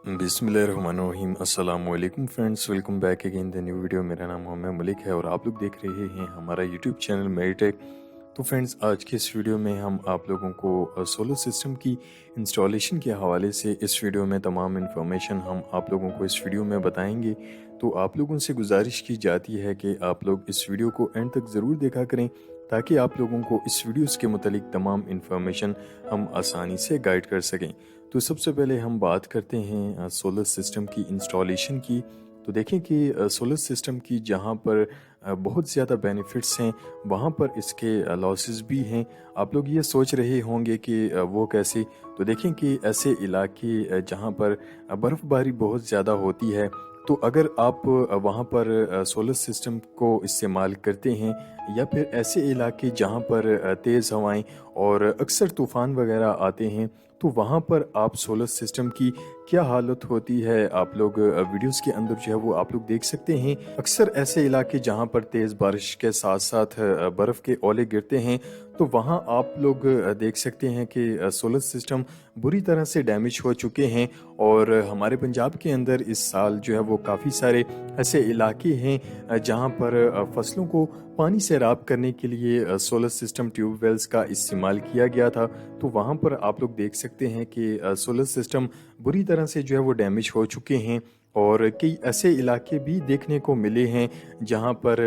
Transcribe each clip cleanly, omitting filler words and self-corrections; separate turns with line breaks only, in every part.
बिस्मिल्लाहिर्रहमानिर्रहीम। अस्सलाम वालेकुम friends, welcome back again the new video. मेरा नाम मोहम्मद मलिक है और आप लोग देख रहे हैं हमारा यूट्यूब चैनल मेरिटेक। तो फ्रेंड्स, आज के इस वीडियो में हम आप लोगों को सोलर सिस्टम की इंस्टॉलेशन के हवाले से इस वीडियो में तमाम इन्फॉर्मेशन हम आप लोगों को इस वीडियो में बताएंगे। तो आप लोगों से गुजारिश की जाती है कि आप लोग इस वीडियो को एंड तक ज़रूर देखा करें ताकि आप लोगों को इस वीडियोस के मुतालिक तमाम इन्फॉर्मेशन हम आसानी से गाइड कर सकें। तो सबसे पहले हम बात करते हैं सोलर सिस्टम की इंस्टॉलेशन की। तो देखें कि सोलर सिस्टम की जहां पर बहुत ज़्यादा बेनिफिट्स हैं, वहां पर इसके लॉसेस भी हैं। आप लोग ये सोच रहे होंगे कि वो कैसे। तो देखें कि ऐसे इलाके जहां पर बर्फ़बारी बहुत ज़्यादा होती है, तो अगर आप वहाँ पर सोलर सिस्टम को इस्तेमाल करते हैं, या फिर ऐसे इलाके जहाँ पर तेज़ हवाएं और अक्सर तूफ़ान वगैरह आते हैं, तो वहाँ पर आप सोलर सिस्टम की क्या हालत होती है आप लोग वीडियोस के अंदर जो है वो आप लोग देख सकते हैं। अक्सर ऐसे इलाके जहाँ पर तेज़ बारिश के साथ साथ बर्फ़ के ओले गिरते हैं, तो वहाँ आप लोग देख सकते हैं कि सोलर सिस्टम बुरी तरह से डैमेज हो चुके हैं। और हमारे पंजाब के अंदर इस साल जो है वो काफ़ी सारे ऐसे इलाके हैं जहाँ पर फसलों को पानी सैराब करने के लिए सोलर सिस्टम ट्यूबवेल्स का इस्तेमाल किया गया था। तो वहाँ पर आप लोग देख सकते हैं कि सोलर सिस्टम बुरी तरह से जो है वो डैमेज हो चुके हैं। और कई ऐसे इलाके भी देखने को मिले हैं जहाँ पर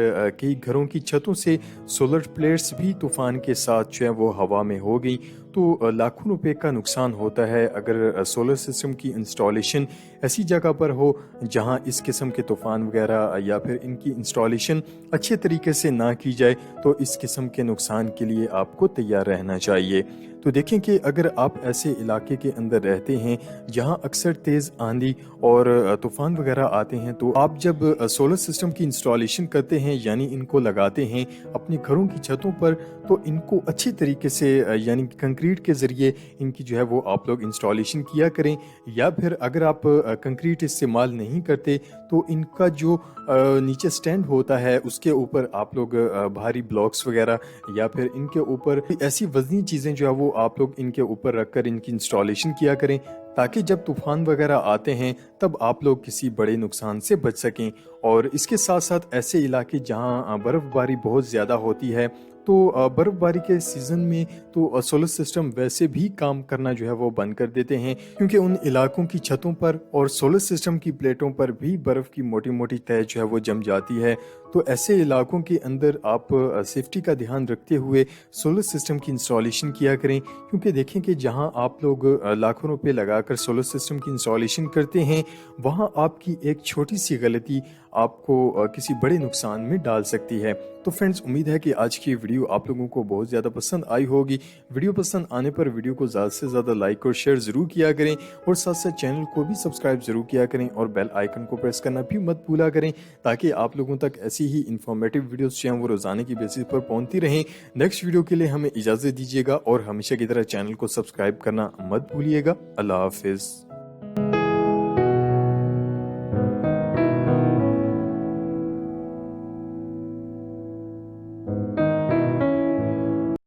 कई घरों की छतों से सोलर प्लेट्स भी तूफान के साथ जो है वो हवा में हो गई। तो लाखों रुपए का नुकसान होता है अगर सोलर सिस्टम की इंस्टॉलेशन ऐसी जगह पर हो जहाँ इस किस्म के तूफान वगैरह या फिर इनकी इंस्टॉलेशन अच्छे तरीके से ना की जाए। तो इस किस्म के नुकसान के लिए आपको तैयार रहना चाहिए। तो देखें कि अगर आप ऐसे इलाके के अंदर रहते हैं जहां अक्सर तेज़ आंधी और तूफान वगैरह आते हैं, तो आप जब सोलर सिस्टम की इंस्टॉलेशन करते हैं यानी इनको लगाते हैं अपने घरों की छतों पर, तो इनको अच्छी तरीके से यानी कंक्रीट के ज़रिए इनकी जो है वो आप लोग इंस्टॉलेशन किया करें। या फिर अगर आप कंक्रीट इस्तेमाल नहीं करते तो इनका जो नीचे स्टैंड होता है उसके ऊपर आप लोग भारी ब्लॉक्स वगैरह या फिर इनके ऊपर ऐसी वजनी चीज़ें जो है वो आप लोग इनके ऊपर रखकर इनकी इंस्टॉलेशन किया करें, ताकि जब तूफान वगैरह आते हैं तब आप लोग किसी बड़े नुकसान से बच सकें। और इसके साथ साथ ऐसे इलाके जहां बर्फ़बारी बहुत ज़्यादा होती है, तो बर्फ़बारी के सीज़न में तो सोलर सिस्टम वैसे भी काम करना जो है वो बंद कर देते हैं, क्योंकि उन इलाकों की छतों पर और सोलर सिस्टम की प्लेटों पर भी बर्फ़ की मोटी मोटी तह जो है वो जम जाती है। तो ऐसे इलाकों के अंदर आप सेफ्टी का ध्यान रखते हुए सोलर सिस्टम की इंस्टॉलेशन किया करें, क्योंकि देखें कि जहां आप लोग लाखों रुपए लगाकर सोलर सिस्टम की इंस्टॉलेशन करते हैं, वहां आपकी एक छोटी सी गलती आपको किसी बड़े नुकसान में डाल सकती है। तो फ्रेंड्स, उम्मीद है कि आज की वीडियो आप लोगों को बहुत ज़्यादा पसंद आई होगी। वीडियो पसंद आने पर वीडियो को ज़्यादा से ज़्यादा लाइक और शेयर ज़रूर किया करें, और साथ साथ चैनल को भी सब्सक्राइब ज़रूर किया करें और बेल आइकन को प्रेस करना भी मत भूला करें, ताकि आप लोगों तक ऐसी ही इंफॉर्मेटिव वीडियोस जो हैं वो रोज़ाना की बेसिस पर पहुंचती रहें। नेक्स्ट वीडियो के लिए हमें इजाज़त दीजिएगा और हमेशा की तरह चैनल को सब्सक्राइब करना मत भूलिएगा। अल्लाह हाफिज़।